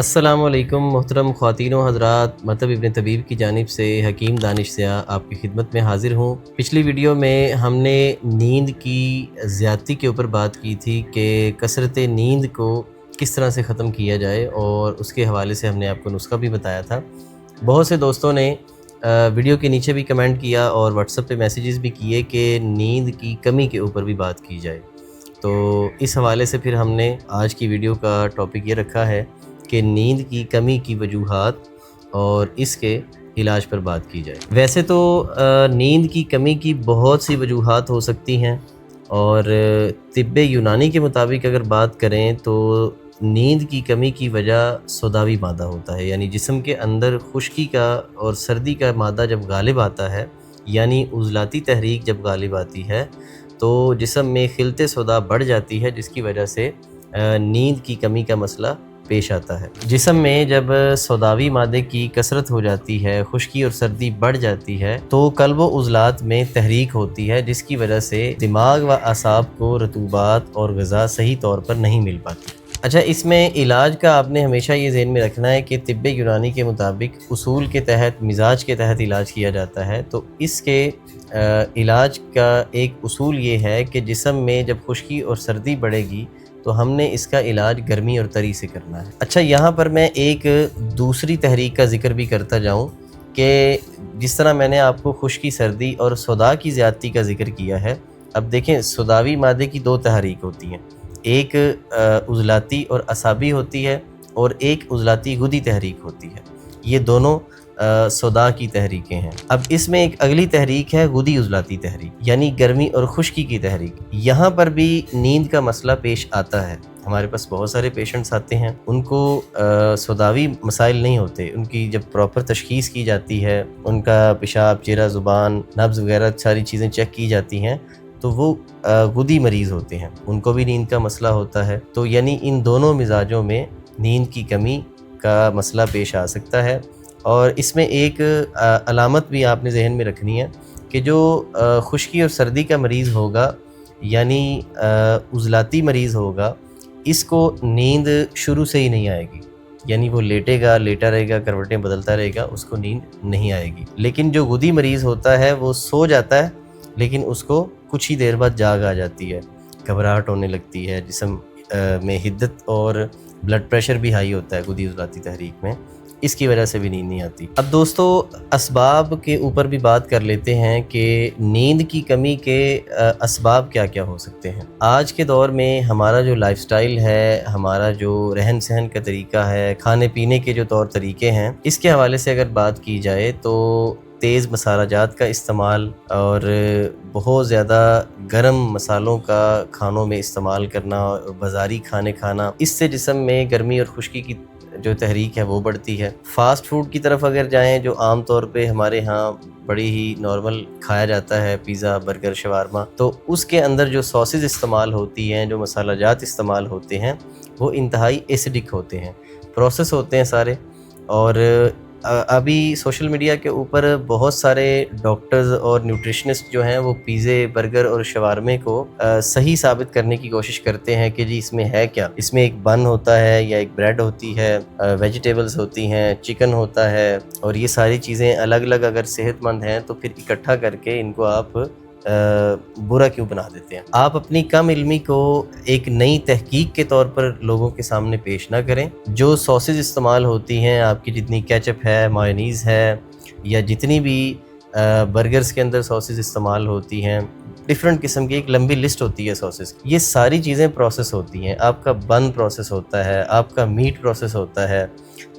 السلام علیکم محترم خواتین و حضرات، مطلب ابن طبیب کی جانب سے حکیم دانش سیاح آپ کی خدمت میں حاضر ہوں۔ پچھلی ویڈیو میں ہم نے نیند کی زیادتی کے اوپر بات کی تھی کہ کثرت نیند کو کس طرح سے ختم کیا جائے، اور اس کے حوالے سے ہم نے آپ کو نسخہ بھی بتایا تھا۔ بہت سے دوستوں نے ویڈیو کے نیچے بھی کمنٹ کیا اور واٹس ایپ پہ میسیجز بھی کیے کہ نیند کی کمی کے اوپر بھی بات کی جائے، تو اس حوالے سے پھر ہم نے آج کی ویڈیو کا ٹاپک یہ رکھا ہے کہ نیند کی کمی کی وجوہات اور اس کے علاج پر بات کی جائے۔ ویسے تو نیند کی کمی کی بہت سی وجوہات ہو سکتی ہیں، اور طب یونانی کے مطابق اگر بات کریں تو نیند کی کمی کی وجہ سوداوی مادہ ہوتا ہے، یعنی جسم کے اندر خشکی کا اور سردی کا مادہ جب غالب آتا ہے، یعنی عضلاتی تحریک جب غالب آتی ہے تو جسم میں خلط سودا بڑھ جاتی ہے، جس کی وجہ سے نیند کی کمی کا مسئلہ پیش آتا ہے۔ جسم میں جب سوداوی مادے کی کثرت ہو جاتی ہے، خشکی اور سردی بڑھ جاتی ہے، تو قلب و عضلات میں تحریک ہوتی ہے، جس کی وجہ سے دماغ و اعصاب کو رطوبات اور غذا صحیح طور پر نہیں مل پاتی۔ اچھا، اس میں علاج کا آپ نے ہمیشہ یہ ذہن میں رکھنا ہے کہ طب یونانی کے مطابق اصول کے تحت، مزاج کے تحت علاج کیا جاتا ہے، تو اس کے علاج کا ایک اصول یہ ہے کہ جسم میں جب خشکی اور سردی بڑھے گی تو ہم نے اس کا علاج گرمی اور تری سے کرنا ہے۔ اچھا، یہاں پر میں ایک دوسری تحریک کا ذکر بھی کرتا جاؤں کہ جس طرح میں نے آپ کو خشکی، سردی اور صدا کی زیادتی کا ذکر کیا ہے، اب دیکھیں صداوی مادے کی دو تحریک ہوتی ہیں، ایک عضلاتی اور اعصابی ہوتی ہے، اور ایک عضلاتی غدی تحریک ہوتی ہے۔ یہ دونوں صدا کی تحریکیں ہیں۔ اب اس میں ایک اگلی تحریک ہے غدی عضلاتی تحریک، یعنی گرمی اور خشکی کی تحریک۔ یہاں پر بھی نیند کا مسئلہ پیش آتا ہے۔ ہمارے پاس بہت سارے پیشنٹس آتے ہیں، ان کو صداوی مسائل نہیں ہوتے، ان کی جب پراپر تشخیص کی جاتی ہے، ان کا پیشاب، چہرہ، زبان، نبض وغیرہ ساری چیزیں چیک کی جاتی ہیں، تو وہ غدی مریض ہوتے ہیں، ان کو بھی نیند کا مسئلہ ہوتا ہے۔ تو یعنی ان دونوں مزاجوں میں نیند کی کمی کا مسئلہ پیش آ سکتا ہے۔ اور اس میں ایک علامت بھی آپ نے ذہن میں رکھنی ہے کہ جو خشکی اور سردی کا مریض ہوگا، یعنی عضلاتی مریض ہوگا، اس کو نیند شروع سے ہی نہیں آئے گی، یعنی وہ لیٹے گا، لیٹا رہے گا، کروٹیں بدلتا رہے گا، اس کو نیند نہیں آئے گی۔ لیکن جو غدی مریض ہوتا ہے وہ سو جاتا ہے، لیکن اس کو کچھ ہی دیر بعد جاگ آ جاتی ہے، گھبراہٹ ہونے لگتی ہے، جسم میں حدت اور بلڈ پریشر بھی ہائی ہوتا ہے غدی عضلاتی تحریک میں، اس کی وجہ سے بھی نیند نہیں آتی۔ اب دوستو، اسباب کے اوپر بھی بات کر لیتے ہیں کہ نیند کی کمی کے اسباب کیا کیا ہو سکتے ہیں۔ آج کے دور میں ہمارا جو لائف سٹائل ہے، ہمارا جو رہن سہن کا طریقہ ہے، کھانے پینے کے جو طور طریقے ہیں، اس کے حوالے سے اگر بات کی جائے تو تیز مسالہ جات کا استعمال اور بہت زیادہ گرم مسالوں کا کھانوں میں استعمال کرنا اور بازاری کھانے کھانا، اس سے جسم میں گرمی اور خشکی کی جو تحریک ہے وہ بڑھتی ہے۔ فاسٹ فوڈ کی طرف اگر جائیں، جو عام طور پہ ہمارے ہاں بڑی ہی نارمل کھایا جاتا ہے، پیزا، برگر، شاورما، تو اس کے اندر جو ساسز استعمال ہوتی ہیں، جو مسالہ جات استعمال ہوتے ہیں، وہ انتہائی ایسیڈک ہوتے ہیں، پروسیس ہوتے ہیں سارے۔ اور ابھی سوشل میڈیا کے اوپر بہت سارے ڈاکٹرز اور نیوٹریشنسٹ جو ہیں وہ پیزے، برگر اور شاورمے کو صحیح ثابت کرنے کی کوشش کرتے ہیں کہ جی اس میں ہے کیا، اس میں ایک بن ہوتا ہے یا ایک بریڈ ہوتی ہے، ویجیٹیبلز ہوتی ہیں، چکن ہوتا ہے، اور یہ ساری چیزیں الگ الگ اگر صحت مند ہیں تو پھر اکٹھا کر کے ان کو آپ برا کیوں بنا دیتے ہیں۔ آپ اپنی کم علمی کو ایک نئی تحقیق کے طور پر لوگوں کے سامنے پیش نہ کریں۔ جو ساسز استعمال ہوتی ہیں، آپ کی جتنی کیچپ ہے، مایونیز ہے، یا جتنی بھی برگرز کے اندر ساسز استعمال ہوتی ہیں، ڈفرینٹ قسم کی ایک لمبی لسٹ ہوتی ہے ساسز کی، یہ ساری چیزیں پروسیس ہوتی ہیں۔ آپ کا بن پروسیس ہوتا ہے، آپ کا میٹ پروسیس ہوتا ہے،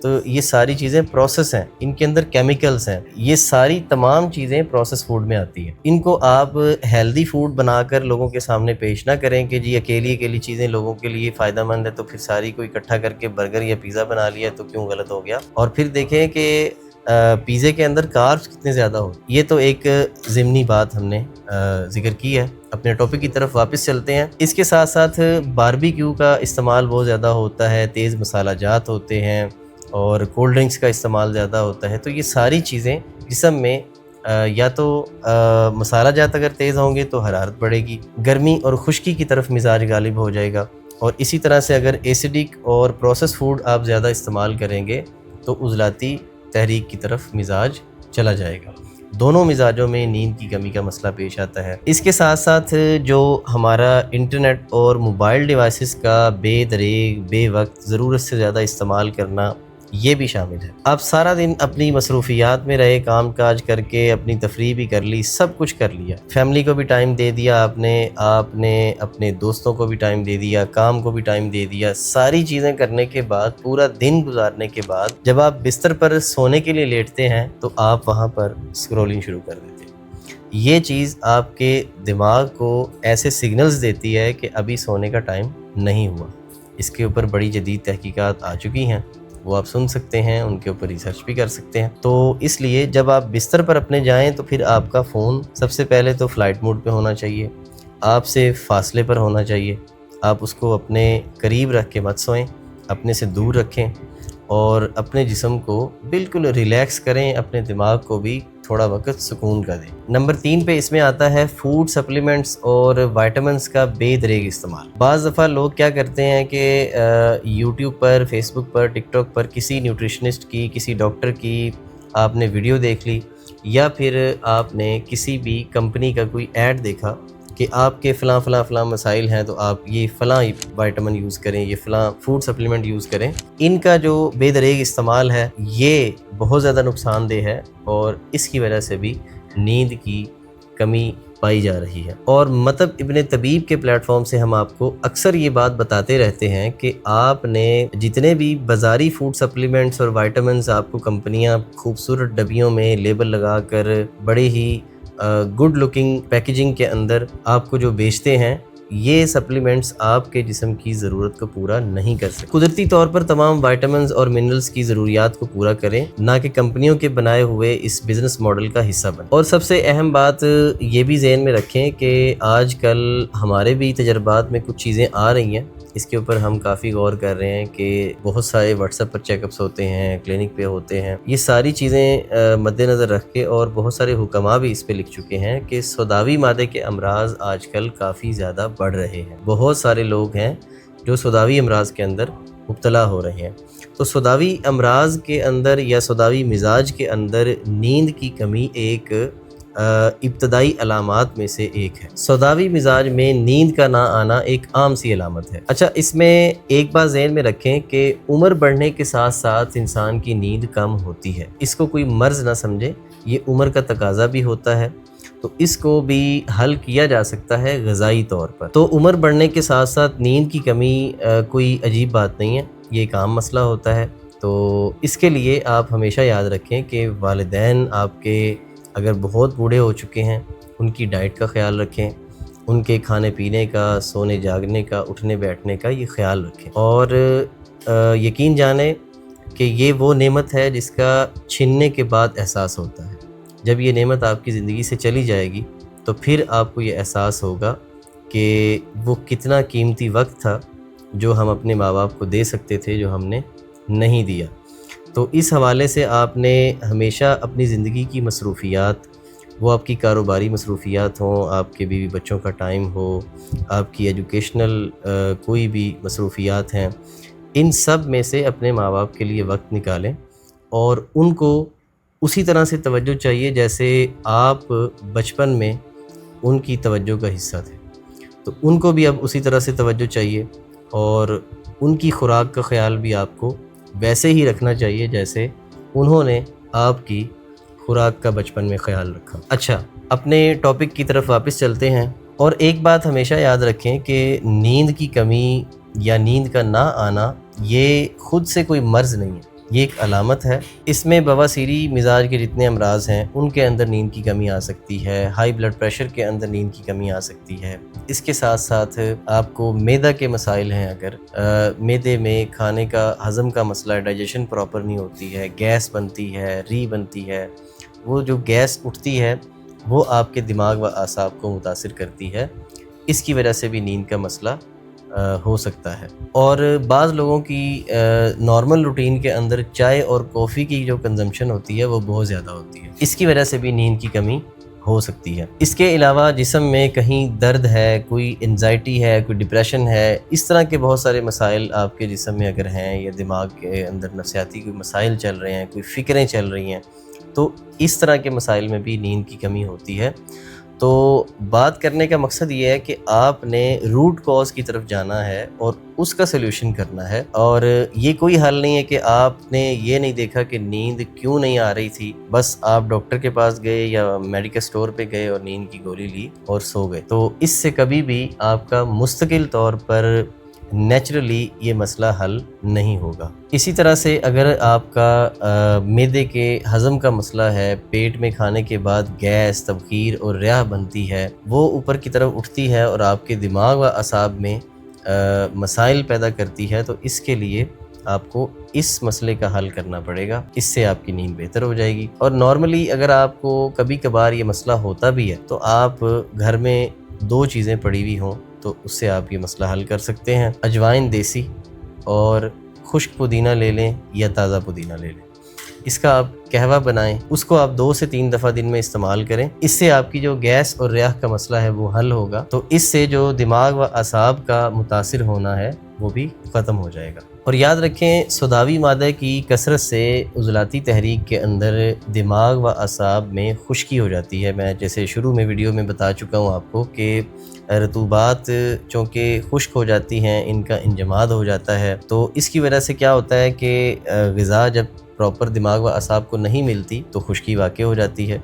تو یہ ساری چیزیں پروسیس ہیں، ان کے اندر کیمیکلز ہیں، یہ ساری تمام چیزیں پروسیس فوڈ میں آتی ہیں۔ ان کو آپ ہیلدی فوڈ بنا کر لوگوں کے سامنے پیش نہ کریں کہ جی اکیلی اکیلی چیزیں لوگوں کے لیے فائدہ مند ہے، تو پھر ساری کو اکٹھا کر کے برگر یا پیزا بنا لیا تو کیوں غلط ہو گیا۔ اور پھر دیکھیں کہ پیزے کے اندر کاربز کتنے زیادہ ہو۔ یہ تو ایک ضمنی بات ہم نے ذکر کی ہے۔ اپنے ٹاپک کی طرف واپس چلتے ہیں۔ اس کے ساتھ ساتھ باربیکیو کا استعمال بہت زیادہ ہوتا ہے، تیز مسالہ جات ہوتے ہیں، اور کولڈ ڈرنکس کا استعمال زیادہ ہوتا ہے، تو یہ ساری چیزیں جسم میں یا تو مسالہ جات اگر تیز ہوں گے تو حرارت بڑھے گی، گرمی اور خشکی کی طرف مزاج غالب ہو جائے گا، اور اسی طرح سے اگر ایسیڈک اور پروسیس فوڈ آپ زیادہ استعمال کریں گے تو عضلاتی تحریک کی طرف مزاج چلا جائے گا۔ دونوں مزاجوں میں نیند کی کمی کا مسئلہ پیش آتا ہے۔ اس کے ساتھ ساتھ جو ہمارا انٹرنیٹ اور موبائل ڈیوائسز کا بے دریغ بے وقت ضرورت سے زیادہ استعمال کرنا یہ بھی شامل ہے۔ آپ سارا دن اپنی مصروفیات میں رہے، کام کاج کر کے اپنی تفریح بھی کر لی، سب کچھ کر لیا، فیملی کو بھی ٹائم دے دیا آپ نے اپنے دوستوں کو بھی ٹائم دے دیا، کام کو بھی ٹائم دے دیا، ساری چیزیں کرنے کے بعد پورا دن گزارنے کے بعد جب آپ بستر پر سونے کے لیے لیٹتے ہیں تو آپ وہاں پر اسکرولنگ شروع کر دیتے ہیں۔ یہ چیز آپ کے دماغ کو ایسے سگنلز دیتی ہے کہ ابھی سونے کا ٹائم نہیں ہوا۔ اس کے اوپر بڑی جدید تحقیقات آ چکی ہیں، وہ آپ سن سکتے ہیں، ان کے اوپر ریسرچ بھی کر سکتے ہیں۔ تو اس لیے جب آپ بستر پر اپنے جائیں تو پھر آپ کا فون سب سے پہلے تو فلائٹ موڈ پہ ہونا چاہیے، آپ سے فاصلے پر ہونا چاہیے، آپ اس کو اپنے قریب رکھ کے مت سوئیں، اپنے سے دور رکھیں اور اپنے جسم کو بالکل ریلیکس کریں، اپنے دماغ کو بھی تھوڑا وقت سکون کا دیں۔ نمبر 3 پہ اس میں آتا ہے فوڈ سپلیمنٹس اور وائٹامنس کا بے دریغ استعمال۔ بعض دفعہ لوگ کیا کرتے ہیں کہ یوٹیوب پر، فیس بک پر، ٹک ٹاک پر کسی نیوٹریشنسٹ کی، کسی ڈاکٹر کی آپ نے ویڈیو دیکھ لی، یا پھر آپ نے کسی بھی کمپنی کا کوئی ایڈ دیکھا کہ آپ کے فلاں مسائل ہیں تو آپ یہ فلاں وائٹامن یوز کریں، یہ فلاں فوڈ سپلیمنٹ یوز کریں۔ ان کا جو بے دریغ استعمال ہے یہ بہت زیادہ نقصان دہ ہے اور اس کی وجہ سے بھی نیند کی کمی پائی جا رہی ہے۔ اور مطلب ابن طبیب کے پلیٹ فارم سے ہم آپ کو اکثر یہ بات بتاتے رہتے ہیں کہ آپ نے جتنے بھی بازاری فوڈ سپلیمنٹس اور وائٹامنس آپ کو کمپنیاں خوبصورت ڈبیوں میں لیبل لگا کر بڑے ہی گڈ لکنگ پیکیجنگ کے اندر آپ کو جو بیچتے ہیں، یہ سپلیمنٹس آپ کے جسم کی ضرورت کو پورا نہیں کر سکتے۔ قدرتی طور پر تمام وائٹامنز اور منرلز کی ضروریات کو پورا کریں، نہ کہ کمپنیوں کے بنائے ہوئے اس بزنس ماڈل کا حصہ بنیں۔ اور سب سے اہم بات یہ بھی ذہن میں رکھیں کہ آج کل ہمارے بھی تجربات میں کچھ چیزیں آ رہی ہیں، اس کے اوپر ہم کافی غور کر رہے ہیں کہ بہت سارے واٹس ایپ پر چیک اپس ہوتے ہیں، کلینک پہ ہوتے ہیں، یہ ساری چیزیں مد نظر رکھ کے، اور بہت سارے حکماء بھی اس پہ لکھ چکے ہیں کہ سوداوی مادے کے امراض آج کل کافی زیادہ بڑھ رہے ہیں۔ بہت سارے لوگ ہیں جو سوداوی امراض کے اندر مبتلا ہو رہے ہیں۔ تو سوداوی امراض کے اندر یا سوداوی مزاج کے اندر نیند کی کمی ایک ابتدائی علامات میں سے ایک ہے۔ سوداوی مزاج میں نیند کا نہ آنا ایک عام سی علامت ہے۔ اچھا، اس میں ایک بات ذہن میں رکھیں کہ عمر بڑھنے کے ساتھ ساتھ انسان کی نیند کم ہوتی ہے، اس کو کوئی مرض نہ سمجھے، یہ عمر کا تقاضا بھی ہوتا ہے، تو اس کو بھی حل کیا جا سکتا ہے غذائی طور پر۔ تو عمر بڑھنے کے ساتھ ساتھ نیند کی کمی کوئی عجیب بات نہیں ہے، یہ ایک عام مسئلہ ہوتا ہے۔ تو اس کے لیے آپ ہمیشہ یاد رکھیں کہ والدین آپ کے اگر بہت بوڑھے ہو چکے ہیں، ان کی ڈائٹ کا خیال رکھیں، ان کے کھانے پینے کا، سونے جاگنے کا، اٹھنے بیٹھنے کا یہ خیال رکھیں، اور یقین جانیں کہ یہ وہ نعمت ہے جس کا چھننے کے بعد احساس ہوتا ہے۔ جب یہ نعمت آپ کی زندگی سے چلی جائے گی تو پھر آپ کو یہ احساس ہوگا کہ وہ کتنا قیمتی وقت تھا جو ہم اپنے ماں باپ کو دے سکتے تھے، جو ہم نے نہیں دیا۔ تو اس حوالے سے آپ نے ہمیشہ اپنی زندگی کی مصروفیات، وہ آپ کی کاروباری مصروفیات ہوں، آپ کے بیوی بچوں کا ٹائم ہو، آپ کی ایجوکیشنل کوئی بھی مصروفیات ہیں، ان سب میں سے اپنے ماں باپ کے لیے وقت نکالیں، اور ان کو اسی طرح سے توجہ چاہیے جیسے آپ بچپن میں ان کی توجہ کا حصہ تھے، تو ان کو بھی اب اسی طرح سے توجہ چاہیے، اور ان کی خوراک کا خیال بھی آپ کو ویسے ہی رکھنا چاہیے جیسے انہوں نے آپ کی خوراک کا بچپن میں خیال رکھا۔ اچھا، اپنے ٹاپک کی طرف واپس چلتے ہیں، اور ایک بات ہمیشہ یاد رکھیں کہ نیند کی کمی یا نیند کا نہ آنا یہ خود سے کوئی مرض نہیں ہے، یہ ایک علامت ہے۔ اس میں بواسیری مزاج کے جتنے امراض ہیں ان کے اندر نیند کی کمی آ سکتی ہے، ہائی بلڈ پریشر کے اندر نیند کی کمی آ سکتی ہے۔ اس کے ساتھ ساتھ آپ کو معدہ کے مسائل ہیں، اگر معدے میں کھانے کا ہضم کا مسئلہ ہے، ڈائجیشن پراپر نہیں ہوتی ہے، گیس بنتی ہے، ری بنتی ہے، وہ جو گیس اٹھتی ہے وہ آپ کے دماغ و اعصاب کو متاثر کرتی ہے، اس کی وجہ سے بھی نیند کا مسئلہ ہو سکتا ہے۔ اور بعض لوگوں کی نارمل روٹین کے اندر چائے اور کافی کی جو کنزمپشن ہوتی ہے وہ بہت زیادہ ہوتی ہے، اس کی وجہ سے بھی نیند کی کمی ہو سکتی ہے۔ اس کے علاوہ جسم میں کہیں درد ہے، کوئی انزائٹی ہے، کوئی ڈپریشن ہے، اس طرح کے بہت سارے مسائل آپ کے جسم میں اگر ہیں، یا دماغ کے اندر نفسیاتی کوئی مسائل چل رہے ہیں، کوئی فکریں چل رہی ہیں، تو اس طرح کے مسائل میں بھی نیند کی کمی ہوتی ہے۔ تو بات کرنے کا مقصد یہ ہے کہ آپ نے روٹ کاز کی طرف جانا ہے اور اس کا سلیوشن کرنا ہے، اور یہ کوئی حل نہیں ہے کہ آپ نے یہ نہیں دیکھا کہ نیند کیوں نہیں آ رہی تھی، بس آپ ڈاکٹر کے پاس گئے یا میڈیکل سٹور پہ گئے اور نیند کی گولی لی اور سو گئے۔ تو اس سے کبھی بھی آپ کا مستقل طور پر نیچرلی یہ مسئلہ حل نہیں ہوگا۔ اسی طرح سے اگر آپ کا معدے کے ہضم کا مسئلہ ہے، پیٹ میں کھانے کے بعد گیس، تبخیر اور ریاح بنتی ہے، وہ اوپر کی طرف اٹھتی ہے اور آپ کے دماغ و اعصاب میں مسائل پیدا کرتی ہے، تو اس کے لیے آپ کو اس مسئلے کا حل کرنا پڑے گا۔ اس سے آپ کی نیند بہتر ہو جائے گی۔ اور نارملی اگر آپ کو کبھی کبھار یہ مسئلہ ہوتا بھی ہے تو آپ گھر میں 2 چیزیں پڑی ہوئی ہوں تو اس سے آپ یہ مسئلہ حل کر سکتے ہیں۔ اجوائن دیسی اور خشک پودینہ لے لیں یا تازہ پودینہ لے لیں، اس کا آپ قہوہ بنائیں، اس کو آپ 2 سے 3 دفعہ دن میں استعمال کریں۔ اس سے آپ کی جو گیس اور ریاح کا مسئلہ ہے وہ حل ہوگا، تو اس سے جو دماغ و اعصاب کا متاثر ہونا ہے وہ بھی ختم ہو جائے گا۔ اور یاد رکھیں، سوداوی مادہ کی کثرت سے عضلاتی تحریک کے اندر دماغ و اعصاب میں خشکی ہو جاتی ہے۔ میں جیسے شروع میں ویڈیو میں بتا چکا ہوں آپ کو کہ رطوبات چونکہ خشک ہو جاتی ہیں، ان کا انجماد ہو جاتا ہے، تو اس کی وجہ سے کیا ہوتا ہے کہ غذا جب پراپر دماغ و اعصاب کو نہیں ملتی تو خشکی واقع ہو جاتی ہے،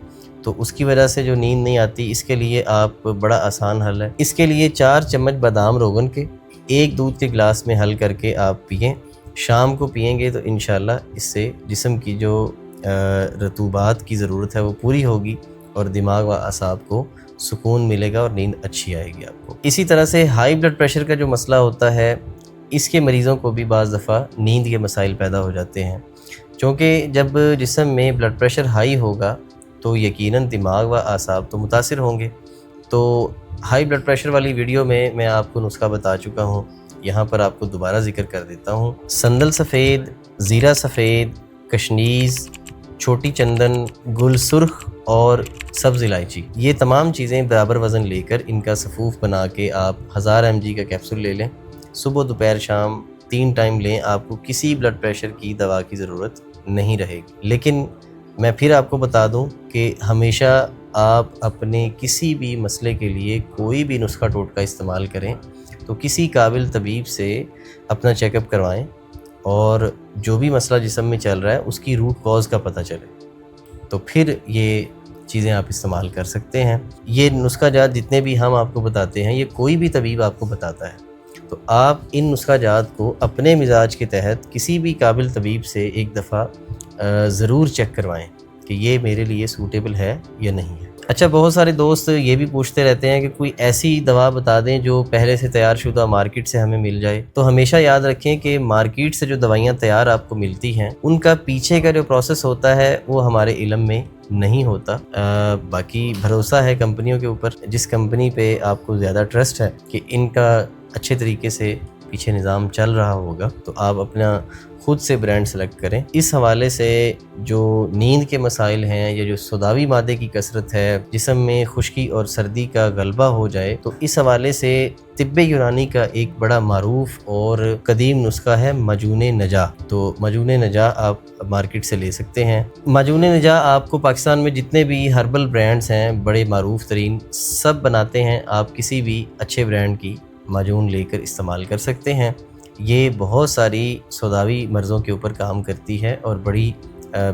تو اس کی وجہ سے جو نیند نہیں آتی، اس کے لیے آپ بڑا آسان حل ہے۔ اس کے لیے 4 چمچ بادام روغن کے 1 دودھ کے گلاس میں حل کر کے آپ پئیں، شام کو پئیں گے تو انشاءاللہ اس سے جسم کی جو رطوبات کی ضرورت ہے وہ پوری ہوگی اور دماغ و اعصاب کو سکون ملے گا اور نیند اچھی آئے گی آپ کو۔ اسی طرح سے ہائی بلڈ پریشر کا جو مسئلہ ہوتا ہے، اس کے مریضوں کو بھی بعض دفعہ نیند کے مسائل پیدا ہو جاتے ہیں، چونکہ جب جسم میں بلڈ پریشر ہائی ہوگا تو یقیناً دماغ و اعصاب تو متاثر ہوں گے۔ تو ہائی بلڈ پریشر والی ویڈیو میں آپ کو نسخہ بتا چکا ہوں، یہاں پر آپ کو دوبارہ ذکر کر دیتا ہوں۔ سندل سفید، زیرہ سفید، کشنیز، چھوٹی چندن، گل سرخ اور سبز الائچی، یہ تمام چیزیں برابر وزن لے کر ان کا صفوف بنا کے آپ 1000 mg کا کیپسول لے لیں، صبح دوپہر شام 3 ٹائم لیں، آپ کو کسی بلڈ پریشر کی دوا کی ضرورت نہیں رہے گی۔ لیکن میں پھر آپ کو بتا دوں کہ ہمیشہ آپ اپنے کسی بھی مسئلے کے لیے کوئی بھی نسخہ ٹوٹکا استعمال کریں تو کسی قابل طبیب سے اپنا چیک اپ کروائیں، اور جو بھی مسئلہ جسم میں چل رہا ہے اس کی روٹ کاز کا پتہ چلے، تو پھر یہ چیزیں آپ استعمال کر سکتے ہیں۔ یہ نسخہ جات جتنے بھی ہم آپ کو بتاتے ہیں، یہ کوئی بھی طبیب آپ کو بتاتا ہے، تو آپ ان نسخہ جات کو اپنے مزاج کے تحت کسی بھی قابل طبیب سے ایک دفعہ ضرور چیک کروائیں کہ یہ میرے لیے سوٹیبل ہے یا نہیں ہے۔ اچھا، بہت سارے دوست یہ بھی پوچھتے رہتے ہیں کہ کوئی ایسی دوا بتا دیں جو پہلے سے تیار شدہ مارکیٹ سے ہمیں مل جائے۔ تو ہمیشہ یاد رکھیں کہ مارکیٹ سے جو دوائیاں تیار آپ کو ملتی ہیں، ان کا پیچھے کا جو پروسیس ہوتا ہے وہ ہمارے علم میں نہیں ہوتا۔ باقی بھروسہ ہے کمپنیوں کے اوپر، جس کمپنی پہ آپ کو زیادہ ٹرسٹ ہے کہ ان کا اچھے طریقے سے پیچھے نظام چل رہا ہوگا، تو آپ اپنا خود سے برانڈ سلیکٹ کریں۔ اس حوالے سے جو نیند کے مسائل ہیں یا جو سوداوی مادے کی کثرت ہے، جسم میں خشکی اور سردی کا غلبہ ہو جائے، تو اس حوالے سے طب یونانی کا ایک بڑا معروف اور قدیم نسخہ ہے معجون نجاح۔ تو معجون نجاح آپ مارکیٹ سے لے سکتے ہیں۔ معجون نجاح آپ کو پاکستان میں جتنے بھی ہربل برانڈز ہیں بڑے معروف ترین، سب بناتے ہیں، آپ کسی بھی اچھے برانڈ کی معجون لے کر استعمال کر سکتے ہیں۔ یہ بہت ساری سوداوی مرضوں کے اوپر کام کرتی ہے اور بڑی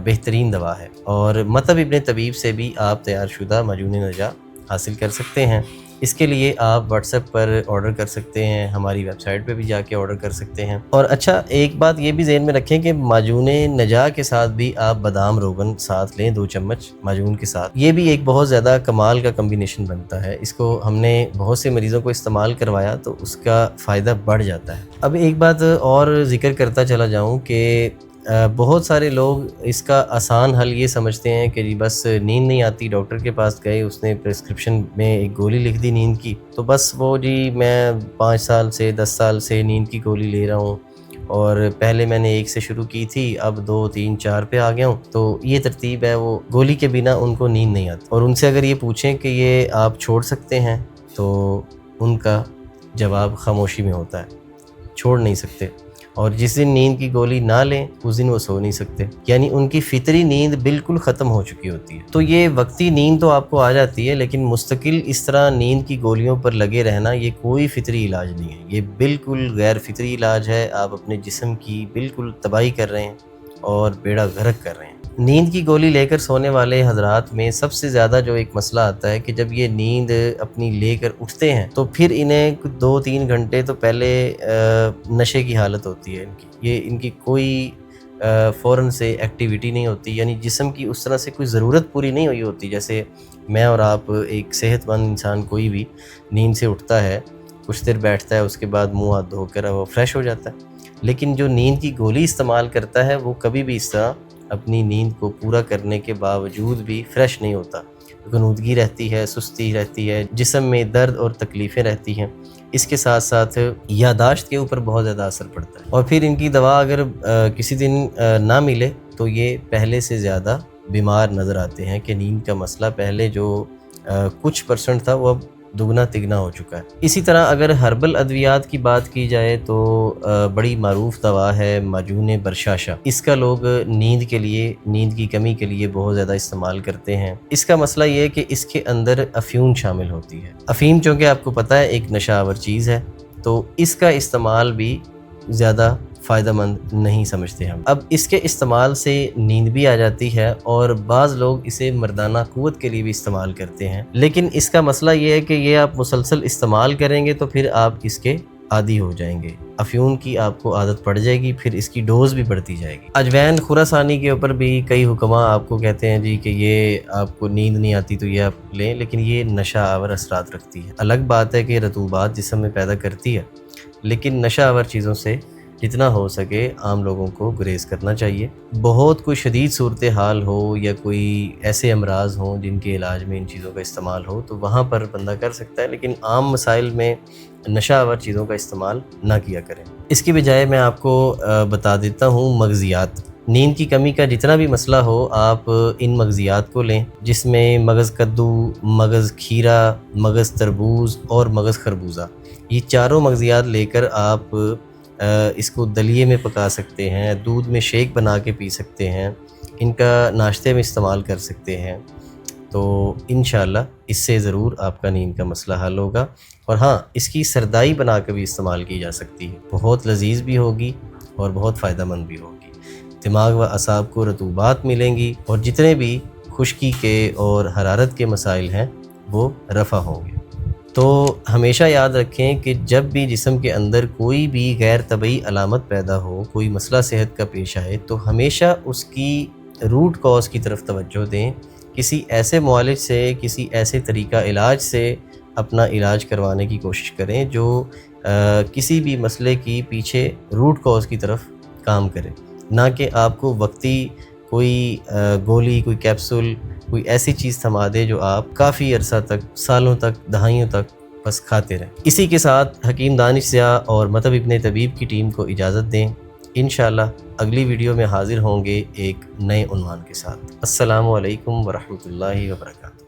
بہترین دوا ہے، اور مطب ابن طبیب سے بھی آپ تیار شدہ معجون نجاح حاصل کر سکتے ہیں۔ اس کے لیے آپ واٹس ایپ پر آرڈر کر سکتے ہیں، ہماری ویب سائٹ پہ بھی جا کے آرڈر کر سکتے ہیں۔ اور اچھا، ایک بات یہ بھی ذہن میں رکھیں کہ معجون نجاح کے ساتھ بھی آپ بادام روغن ساتھ لیں، 2 چمچ معجون کے ساتھ۔ یہ بھی ایک بہت زیادہ کمال کا کمبینیشن بنتا ہے، اس کو ہم نے بہت سے مریضوں کو استعمال کروایا تو اس کا فائدہ بڑھ جاتا ہے۔ اب ایک بات اور ذکر کرتا چلا جاؤں کہ بہت سارے لوگ اس کا آسان حل یہ سمجھتے ہیں کہ جی بس نیند نہیں آتی، ڈاکٹر کے پاس گئے، اس نے پرسکرپشن میں ایک گولی لکھ دی نیند کی، تو بس وہ جی میں 5 سال سے 10 سال سے نیند کی گولی لے رہا ہوں اور پہلے میں نے 1 سے شروع کی تھی، اب 2 3 4 پہ آ گیا ہوں۔ تو یہ ترتیب ہے، وہ گولی کے بنا ان کو نیند نہیں آتی، اور ان سے اگر یہ پوچھیں کہ یہ آپ چھوڑ سکتے ہیں تو ان کا جواب خاموشی میں ہوتا ہے، چھوڑ نہیں سکتے۔ اور جس دن نیند کی گولی نہ لیں اس دن وہ سو نہیں سکتے، یعنی ان کی فطری نیند بالکل ختم ہو چکی ہوتی ہے۔ تو یہ وقتی نیند تو آپ کو آ جاتی ہے، لیکن مستقل اس طرح نیند کی گولیوں پر لگے رہنا یہ کوئی فطری علاج نہیں ہے، یہ بالکل غیر فطری علاج ہے۔ آپ اپنے جسم کی بالکل تباہی کر رہے ہیں اور بیڑا غرق کر رہے ہیں۔ نیند کی گولی لے کر سونے والے حضرات میں سب سے زیادہ جو ایک مسئلہ آتا ہے کہ جب یہ نیند اپنی لے کر اٹھتے ہیں تو پھر انہیں 2-3 گھنٹے تو پہلے نشے کی حالت ہوتی ہے ان کی کوئی فوراً سے ایکٹیویٹی نہیں ہوتی، یعنی جسم کی اس طرح سے کوئی ضرورت پوری نہیں ہوئی ہوتی۔ جیسے میں اور آپ، ایک صحت مند انسان کوئی بھی نیند سے اٹھتا ہے، کچھ دیر بیٹھتا ہے، اس کے بعد منہ ہاتھ دھو کر وہ فریش ہو جاتا ہے، لیکن جو نیند کی گولی استعمال کرتا ہے وہ کبھی بھی اس طرح اپنی نیند کو پورا کرنے کے باوجود بھی فریش نہیں ہوتا، غنودگی رہتی ہے، سستی رہتی ہے، جسم میں درد اور تکلیفیں رہتی ہیں، اس کے ساتھ ساتھ یادداشت کے اوپر بہت زیادہ اثر پڑتا ہے۔ اور پھر ان کی دوا اگر کسی دن نہ ملے تو یہ پہلے سے زیادہ بیمار نظر آتے ہیں کہ نیند کا مسئلہ پہلے جو کچھ % تھا وہ اب دگنا تگنا ہو چکا ہے۔ اسی طرح اگر ہربل ادویات کی بات کی جائے تو بڑی معروف دوا ہے معجون برشاشہ، اس کا لوگ نیند کے لیے، نیند کی کمی کے لیے بہت زیادہ استعمال کرتے ہیں۔ اس کا مسئلہ یہ ہے کہ اس کے اندر افیون شامل ہوتی ہے۔ افیم چونکہ آپ کو پتہ ہے ایک نشہ آور چیز ہے، تو اس کا استعمال بھی زیادہ فائدہ مند نہیں سمجھتے ہم۔ اب اس کے استعمال سے نیند بھی آ جاتی ہے، اور بعض لوگ اسے مردانہ قوت کے لیے بھی استعمال کرتے ہیں، لیکن اس کا مسئلہ یہ ہے کہ یہ آپ مسلسل استعمال کریں گے تو پھر آپ اس کے عادی ہو جائیں گے، افیون کی آپ کو عادت پڑ جائے گی، پھر اس کی ڈوز بھی بڑھتی جائے گی۔ اجوین خراسانی کے اوپر بھی کئی حکماء آپ کو کہتے ہیں جی کہ یہ آپ کو نیند نہیں آتی تو یہ آپ لیں، لیکن یہ نشہ آور اثرات رکھتی ہے۔ الگ بات ہے کہ رطوبات جسم میں پیدا کرتی ہے، لیکن نشہ آور چیزوں سے جتنا ہو سکے عام لوگوں کو گریز کرنا چاہیے۔ بہت کوئی شدید صورتحال ہو یا کوئی ایسے امراض ہوں جن کے علاج میں ان چیزوں کا استعمال ہو تو وہاں پر بندہ کر سکتا ہے، لیکن عام مسائل میں نشہ آور چیزوں کا استعمال نہ کیا کریں۔ اس کی بجائے میں آپ کو بتا دیتا ہوں مغزیات۔ نیند کی کمی کا جتنا بھی مسئلہ ہو آپ ان مغزیات کو لیں، جس میں مغز کدو، مغز کھیرا، مغز تربوز اور مغز خربوزہ، یہ چاروں مغزیات لے کر آپ اس کو دلیے میں پکا سکتے ہیں، دودھ میں شیک بنا کے پی سکتے ہیں، ان کا ناشتے میں استعمال کر سکتے ہیں، تو انشاءاللہ اس سے ضرور آپ کا نیند کا مسئلہ حل ہوگا۔ اور ہاں، اس کی سردائی بنا کے بھی استعمال کی جا سکتی ہے، بہت لذیذ بھی ہوگی اور بہت فائدہ مند بھی ہوگی۔ دماغ و اعصاب کو رطوبات ملیں گی اور جتنے بھی خشکی کے اور حرارت کے مسائل ہیں وہ رفع ہوں گے۔ تو ہمیشہ یاد رکھیں کہ جب بھی جسم کے اندر کوئی بھی غیر طبعی علامت پیدا ہو، کوئی مسئلہ صحت کا پیش آئے، تو ہمیشہ اس کی روٹ کاز کی طرف توجہ دیں، کسی ایسے معالج سے، کسی ایسے طریقہ علاج سے اپنا علاج کروانے کی کوشش کریں جو کسی بھی مسئلے کی پیچھے روٹ کاز کی طرف کام کرے، نہ کہ آپ کو وقتی کوئی گولی، کوئی کیپسول، کوئی ایسی چیز تھما دے جو آپ کافی عرصہ تک، سالوں تک، دہائیوں تک بس کھاتے رہیں۔ اسی کے ساتھ حکیم دانش ضیاء اور مطب ابن طبیب کی ٹیم کو اجازت دیں، انشاءاللہ اگلی ویڈیو میں حاضر ہوں گے ایک نئے عنوان کے ساتھ۔ السلام علیکم ورحمۃ اللہ وبرکاتہ۔